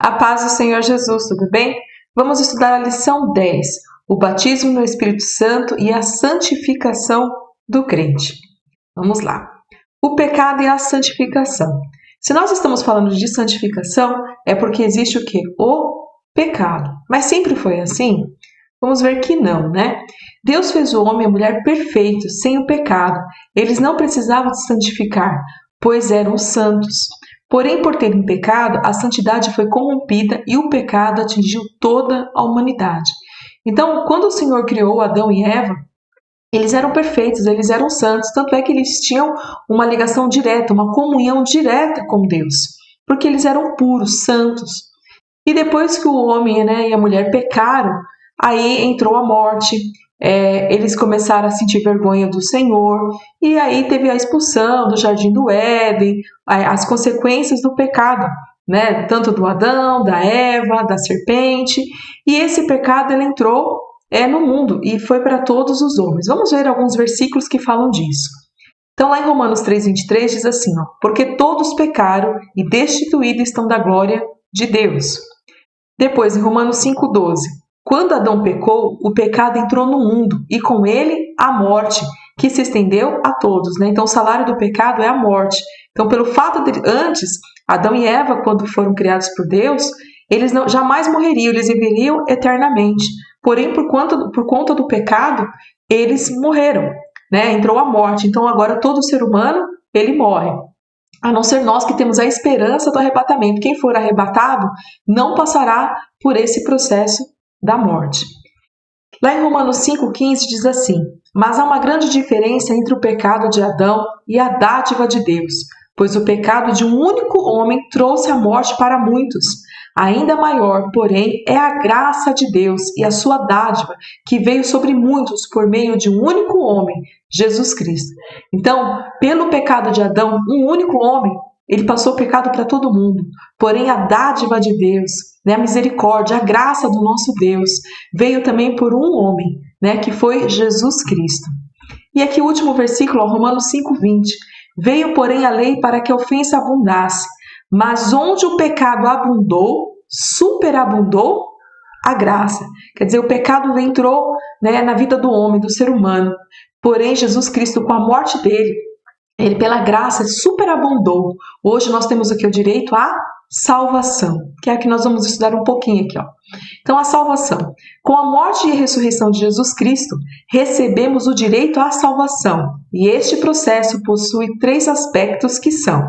A paz do Senhor Jesus, tudo bem? Vamos estudar a lição 10, o batismo no Espírito Santo e a santificação do crente. Vamos lá. O pecado e a santificação. Se nós estamos falando de santificação, é porque existe o quê? O pecado. Mas sempre foi assim? Vamos ver que não, né? Deus fez o homem e a mulher perfeitos, sem o pecado. Eles não precisavam se santificar, pois eram santos. Porém, por terem pecado, a santidade foi corrompida e o pecado atingiu toda a humanidade. Então, quando o Senhor criou Adão e Eva, eles eram perfeitos, eles eram santos, tanto é que eles tinham uma ligação direta, uma comunhão direta com Deus, porque eles eram puros, santos. E depois que o homem, e a mulher pecaram, aí entrou a morte, eles começaram a sentir vergonha do Senhor, e aí teve a expulsão do Jardim do Éden, as consequências do pecado, tanto do Adão, da Eva, da serpente, e esse pecado ele entrou no mundo e foi para todos os homens. Vamos ver alguns versículos que falam disso. Então lá em Romanos 3:23 diz assim, porque todos pecaram e destituídos estão da glória de Deus. Depois em Romanos 5:12, quando Adão pecou, o pecado entrou no mundo e com ele a morte, que se estendeu a todos. Então o salário do pecado é a morte. Então pelo fato de antes, Adão e Eva, quando foram criados por Deus, eles jamais morreriam, eles viveriam eternamente. Porém, por conta do pecado, eles morreram, entrou a morte. Então agora todo ser humano, ele morre. A não ser nós que temos a esperança do arrebatamento. Quem for arrebatado não passará por esse processo da morte. Lá em Romanos 5:15 diz assim, mas há uma grande diferença entre o pecado de Adão e a dádiva de Deus, pois o pecado de um único homem trouxe a morte para muitos. Ainda maior, porém, é a graça de Deus e a sua dádiva, que veio sobre muitos por meio de um único homem, Jesus Cristo. Então, pelo pecado de Adão, um único homem, ele passou o pecado para todo mundo. Porém, a dádiva de Deus, a misericórdia, a graça do nosso Deus, veio também por um homem, que foi Jesus Cristo. E aqui o último versículo, Romanos 5:20. Veio, porém, a lei para que a ofensa abundasse. Mas onde o pecado abundou, superabundou a graça. Quer dizer, o pecado entrou na vida do homem, do ser humano. Porém, Jesus Cristo, com a morte dele, ele pela graça superabundou. Hoje nós temos aqui o direito à salvação, que é a que nós vamos estudar um pouquinho aqui. Então, a salvação. Com a morte e a ressurreição de Jesus Cristo, recebemos o direito à salvação. E este processo possui 3 aspectos que são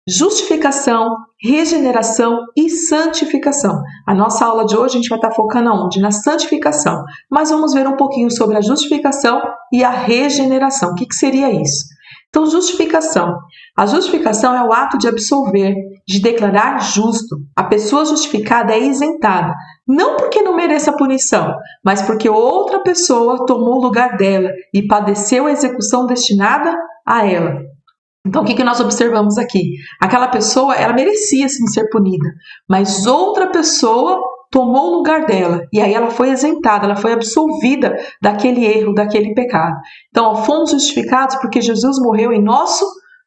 justificação, regeneração e santificação. A nossa aula de hoje a gente vai estar focando aonde? Na santificação. Mas vamos ver um pouquinho sobre a justificação e a regeneração. O que seria isso? Então, justificação. A justificação é o ato de absolver, de declarar justo. A pessoa justificada é isentada, não porque não mereça punição, mas porque outra pessoa tomou o lugar dela e padeceu a execução destinada a ela. Então, o que nós observamos aqui? Aquela pessoa, ela merecia sim ser punida, mas outra pessoa tomou o lugar dela e aí ela foi isentada, ela foi absolvida daquele erro, daquele pecado. Então, fomos justificados porque Jesus morreu em nosso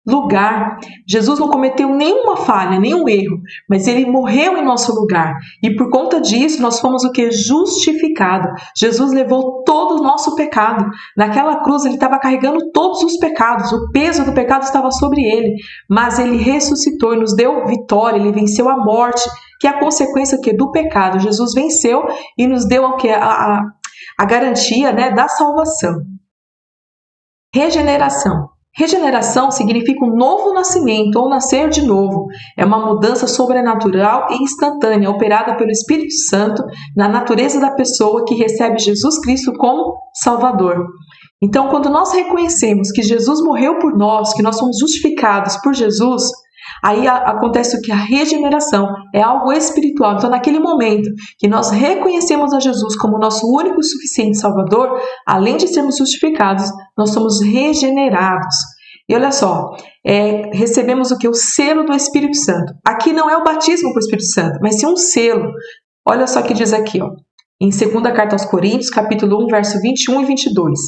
lugar. Jesus não cometeu nenhuma falha, nenhum erro, mas ele morreu em nosso lugar. E por conta disso, nós fomos o que? Justificado. Jesus levou todo o nosso pecado. Naquela cruz, ele estava carregando todos os pecados. O peso do pecado estava sobre ele. Mas ele ressuscitou e nos deu vitória. Ele venceu a morte, que é a consequência do pecado. Jesus venceu e nos deu a garantia da salvação. Regeneração. Regeneração significa um novo nascimento ou nascer de novo. É uma mudança sobrenatural e instantânea, operada pelo Espírito Santo na natureza da pessoa que recebe Jesus Cristo como Salvador. Então, quando nós reconhecemos que Jesus morreu por nós, que nós somos justificados por Jesus, aí acontece o que? A regeneração é algo espiritual. Então, naquele momento que nós reconhecemos a Jesus como nosso único e suficiente Salvador, além de sermos justificados, nós somos regenerados. E olha só, recebemos o que? O selo do Espírito Santo. Aqui não é o batismo com o Espírito Santo, mas sim um selo. Olha só o que diz aqui, em 2ª Carta aos Coríntios, capítulo 1, verso 21 e 22.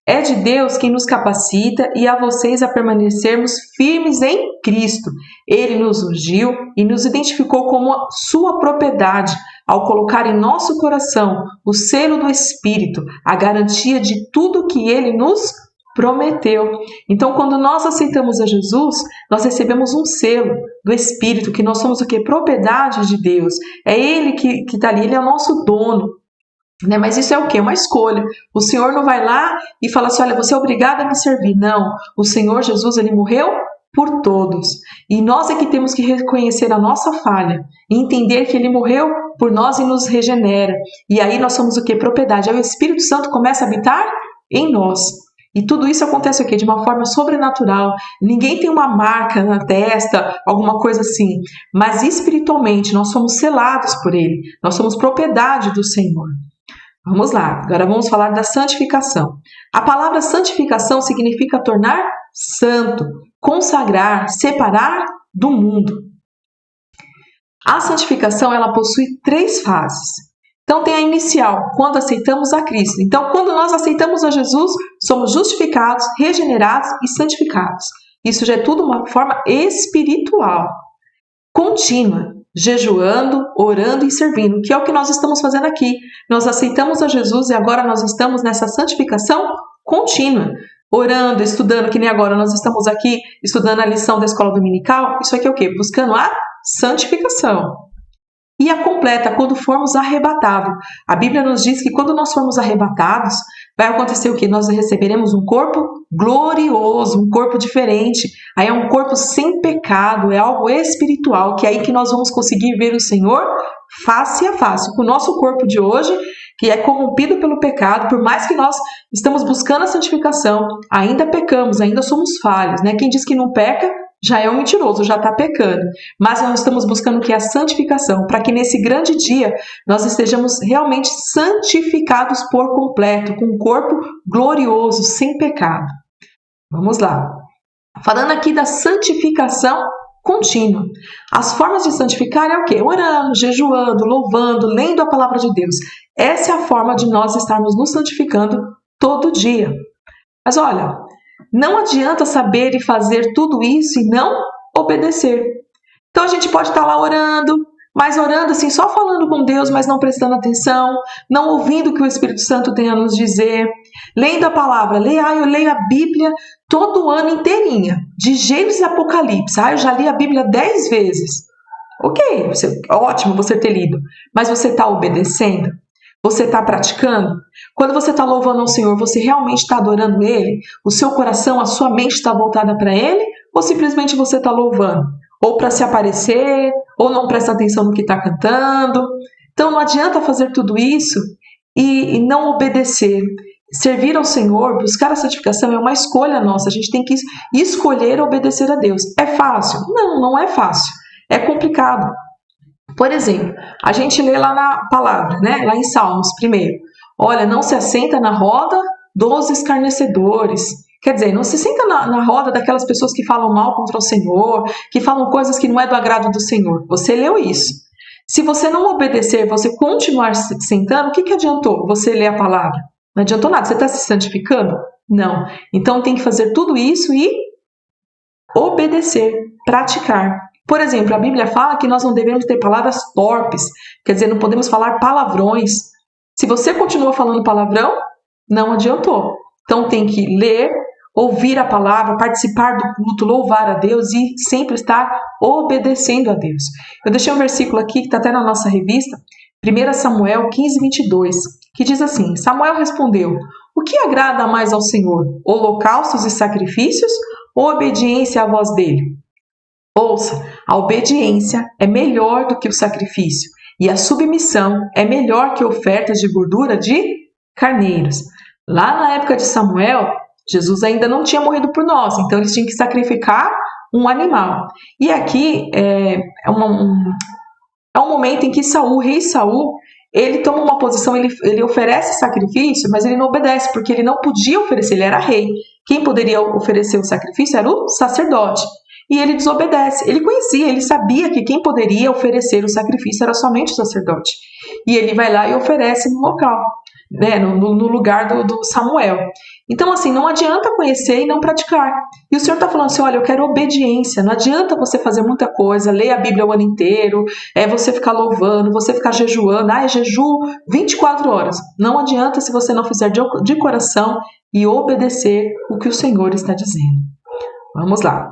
É de Deus quem nos capacita e a vocês a permanecermos firmes em Cristo. Ele nos ungiu e nos identificou como sua propriedade, ao colocar em nosso coração o selo do Espírito, a garantia de tudo que ele nos prometeu. Então, quando nós aceitamos a Jesus, nós recebemos um selo do Espírito, que nós somos o quê? Propriedade de Deus. É Ele que está ali, Ele é o nosso dono. Né? Mas isso é o quê? Uma escolha. O Senhor não vai lá e fala assim, olha, você é obrigado a me servir. Não. O Senhor Jesus, Ele morreu por todos. E nós é que temos que reconhecer a nossa falha e entender que Ele morreu por nós e nos regenera. E aí nós somos o quê? Propriedade. Aí o Espírito Santo começa a habitar em nós. E tudo isso acontece o quê? De uma forma sobrenatural. Ninguém tem uma marca na testa, alguma coisa assim. Mas espiritualmente nós somos selados por Ele. Nós somos propriedade do Senhor. Vamos lá, agora vamos falar da santificação. A palavra santificação significa tornar santo, consagrar, separar do mundo. A santificação, ela possui 3 fases. Então tem a inicial, quando aceitamos a Cristo. Então quando nós aceitamos a Jesus, somos justificados, regenerados e santificados. Isso já é tudo uma forma espiritual, contínua. Jejuando, orando e servindo, que é o que nós estamos fazendo aqui. Nós aceitamos a Jesus e agora nós estamos nessa santificação contínua. Orando, estudando, que nem agora nós estamos aqui estudando a lição da escola dominical. Isso aqui é o quê? Buscando a santificação. E a completa, quando formos arrebatados. A Bíblia nos diz que quando nós formos arrebatados, vai acontecer o quê? Nós receberemos um corpo glorioso, um corpo diferente. Aí é um corpo sem pecado, é algo espiritual, que é aí que nós vamos conseguir ver o Senhor face a face. Com o nosso corpo de hoje, que é corrompido pelo pecado, por mais que nós estamos buscando a santificação, ainda pecamos, ainda somos falhos, né? Quem diz que não peca, já é um mentiroso, já está pecando. Mas nós estamos buscando o que é a santificação, para que nesse grande dia nós estejamos realmente santificados por completo, com um corpo glorioso, sem pecado. Vamos lá. Falando aqui da santificação contínua. As formas de santificar é o quê? Orando, jejuando, louvando, lendo a palavra de Deus. Essa é a forma de nós estarmos nos santificando todo dia. Mas olha, não adianta saber e fazer tudo isso e não obedecer. Então a gente pode estar lá orando, mas orando assim, só falando com Deus, mas não prestando atenção, não ouvindo o que o Espírito Santo tem a nos dizer, lendo a palavra. Eu leio a Bíblia todo ano inteirinha, de Gênesis e Apocalipse. Eu já li a Bíblia 10 vezes. Ok, ótimo você ter lido, mas você está obedecendo? Você está praticando? Quando você está louvando ao Senhor, você realmente está adorando Ele? O seu coração, a sua mente está voltada para Ele? Ou simplesmente você está louvando? Ou para se aparecer, ou não presta atenção no que está cantando? Então não adianta fazer tudo isso e não obedecer. Servir ao Senhor, buscar a santificação é uma escolha nossa. A gente tem que escolher obedecer a Deus. É fácil? Não, não é fácil. É complicado. Por exemplo, a gente lê lá na palavra, né? Lá em Salmos, primeiro. Olha, não se assenta na roda dos escarnecedores. Quer dizer, não se senta na roda daquelas pessoas que falam mal contra o Senhor, que falam coisas que não é do agrado do Senhor. Você leu isso. Se você não obedecer, você continuar sentando, o que adiantou você ler a palavra? Não adiantou nada. Você está se santificando? Não. Então tem que fazer tudo isso e obedecer, praticar. Por exemplo, a Bíblia fala que nós não devemos ter palavras torpes, quer dizer, não podemos falar palavrões. Se você continua falando palavrão, não adiantou. Então tem que ler, ouvir a palavra, participar do culto, louvar a Deus e sempre estar obedecendo a Deus. Eu deixei um versículo aqui que está até na nossa revista, 1 Samuel 15, 22, que diz assim: Samuel respondeu: o que agrada mais ao Senhor, holocaustos e sacrifícios ou obediência à voz dele? Ouça, a obediência é melhor do que o sacrifício, e a submissão é melhor que ofertas de gordura de carneiros. Lá na época de Samuel, Jesus ainda não tinha morrido por nós, então eles tinham que sacrificar um animal. E aqui é um momento em que Saul, rei Saul, ele toma uma posição, ele oferece sacrifício, mas ele não obedece, porque ele não podia oferecer, ele era rei. Quem poderia oferecer o sacrifício era o sacerdote. E ele desobedece. Ele conhecia, ele sabia que quem poderia oferecer o sacrifício era somente o sacerdote. E ele vai lá e oferece no local, né, no lugar do Samuel. Então, assim, não adianta conhecer e não praticar. E o Senhor está falando assim, olha, eu quero obediência. Não adianta você fazer muita coisa, ler a Bíblia o ano inteiro, você ficar louvando, você ficar jejuando. Ah, é jejum 24 horas. Não adianta se você não fizer de coração e obedecer o que o Senhor está dizendo. Vamos lá.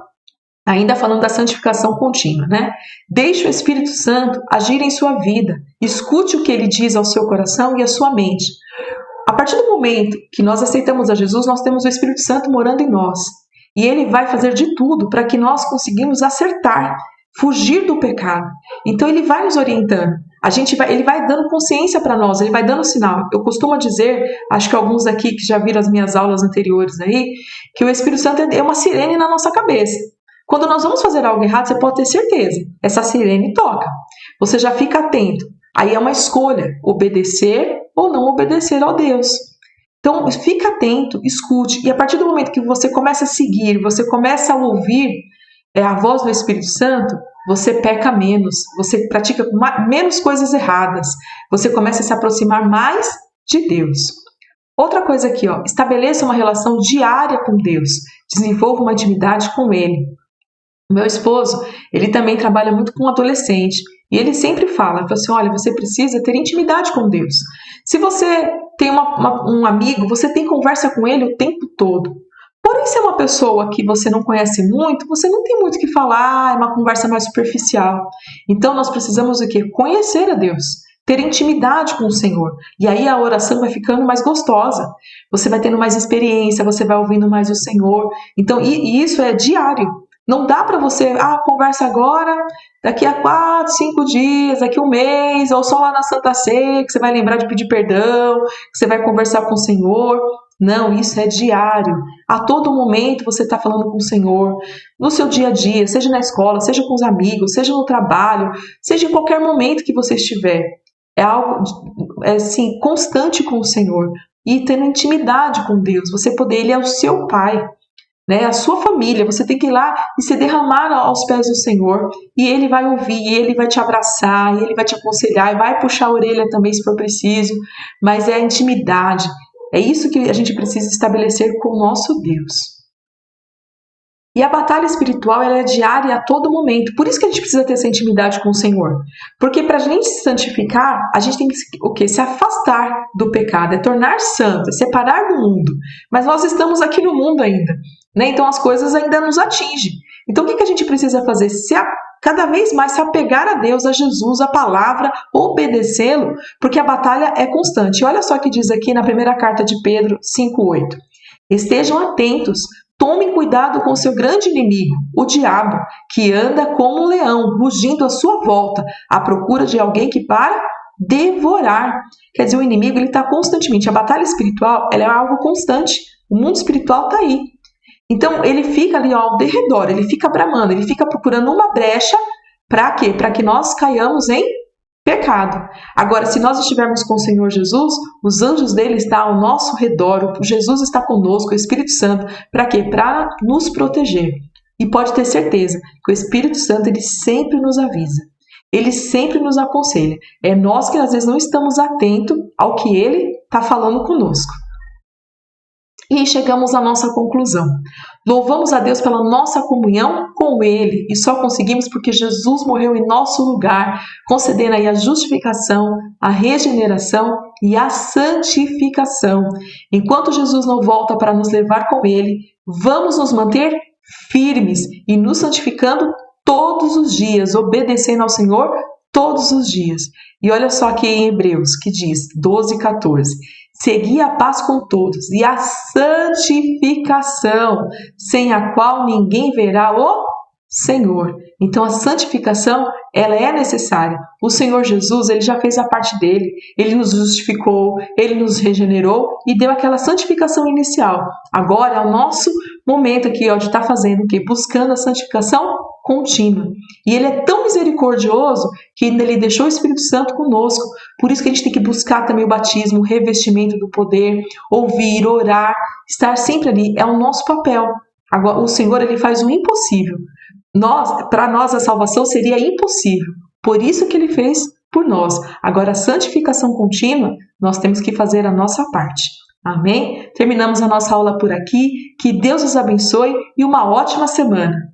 Ainda falando da santificação contínua, né? Deixe o Espírito Santo agir em sua vida. Escute o que ele diz ao seu coração e à sua mente. A partir do momento que nós aceitamos a Jesus, nós temos o Espírito Santo morando em nós. E ele vai fazer de tudo para que nós conseguimos acertar, fugir do pecado. Então ele vai nos orientando. Ele vai dando consciência para nós, ele vai dando sinal. Eu costumo dizer, acho que alguns aqui que já viram as minhas aulas anteriores aí, que o Espírito Santo é uma sirene na nossa cabeça. Quando nós vamos fazer algo errado, você pode ter certeza, essa sirene toca. Você já fica atento. Aí é uma escolha, obedecer ou não obedecer ao Deus. Então, fica atento, escute. E a partir do momento que você começa a seguir, você começa a ouvir a voz do Espírito Santo, você peca menos, você pratica menos coisas erradas, você começa a se aproximar mais de Deus. Outra coisa aqui, estabeleça uma relação diária com Deus, desenvolva uma intimidade com Ele. O meu esposo, ele também trabalha muito com adolescente, e ele sempre fala assim, olha, você precisa ter intimidade com Deus. Se você tem um amigo, você tem conversa com ele o tempo todo. Porém, se é uma pessoa que você não conhece muito, você não tem muito o que falar, é uma conversa mais superficial. Então, nós precisamos o quê? Conhecer a Deus, ter intimidade com o Senhor. E aí a oração vai ficando mais gostosa. Você vai tendo mais experiência, você vai ouvindo mais o Senhor. Então, e isso é diário. Não dá para você, conversa agora, daqui a 4, 5 dias, daqui a um mês, ou só lá na Santa Ceia, que você vai lembrar de pedir perdão, que você vai conversar com o Senhor. Não, isso é diário. A todo momento você está falando com o Senhor, no seu dia a dia, seja na escola, seja com os amigos, seja no trabalho, seja em qualquer momento que você estiver. É algo assim, constante com o Senhor e tendo intimidade com Deus. Ele é o seu Pai. Né, a sua família, você tem que ir lá e se derramar aos pés do Senhor, e Ele vai ouvir, e Ele vai te abraçar, e Ele vai te aconselhar, e vai puxar a orelha também se for preciso, mas é a intimidade, é isso que a gente precisa estabelecer com o nosso Deus. E a batalha espiritual ela é diária a todo momento, por isso que a gente precisa ter essa intimidade com o Senhor, porque para a gente se santificar, a gente tem que se afastar do pecado, é tornar santo, é separar do mundo, mas nós estamos aqui no mundo ainda, né? Então as coisas ainda nos atingem. Então o que a gente precisa fazer? Cada vez mais se apegar a Deus, a Jesus, a palavra, obedecê-lo, porque a batalha é constante. E olha só o que diz aqui na primeira carta de Pedro 5,8. Estejam atentos, tomem cuidado com o seu grande inimigo, o diabo, que anda como um leão, rugindo à sua volta, à procura de alguém que para devorar. Quer dizer, o inimigo está constantemente. A batalha espiritual ela é algo constante. O mundo espiritual está aí. Então, ele fica ali ao derredor, ele fica bramando, ele fica procurando uma brecha para quê? Para que nós caiamos em pecado. Agora, se nós estivermos com o Senhor Jesus, os anjos dele estão ao nosso redor, Jesus está conosco, o Espírito Santo, para quê? Para nos proteger. E pode ter certeza que o Espírito Santo ele sempre nos avisa, ele sempre nos aconselha. É nós que às vezes não estamos atentos ao que ele está falando conosco. E chegamos à nossa conclusão. Louvamos a Deus pela nossa comunhão com Ele e só conseguimos porque Jesus morreu em nosso lugar, concedendo aí a justificação, a regeneração e a santificação. Enquanto Jesus não volta para nos levar com Ele, vamos nos manter firmes e nos santificando todos os dias, obedecendo ao Senhor todos os dias. E olha só aqui em Hebreus, que diz, 12:14. Segui a paz com todos e a santificação, sem a qual ninguém verá o Senhor. Então a santificação, ela é necessária. O Senhor Jesus, ele já fez a parte dele. Ele nos justificou, ele nos regenerou e deu aquela santificação inicial. Agora é o nosso momento aqui de estar fazendo o quê? Buscando a santificação contínua. E ele é tão misericordioso que ele deixou o Espírito Santo conosco. Por isso que a gente tem que buscar também o batismo, o revestimento do poder, ouvir, orar, estar sempre ali. É o nosso papel. Agora, o Senhor ele faz o impossível. Para nós a salvação seria impossível. Por isso que ele fez por nós. Agora a santificação contínua, nós temos que fazer a nossa parte. Amém? Terminamos a nossa aula por aqui. Que Deus os abençoe e uma ótima semana.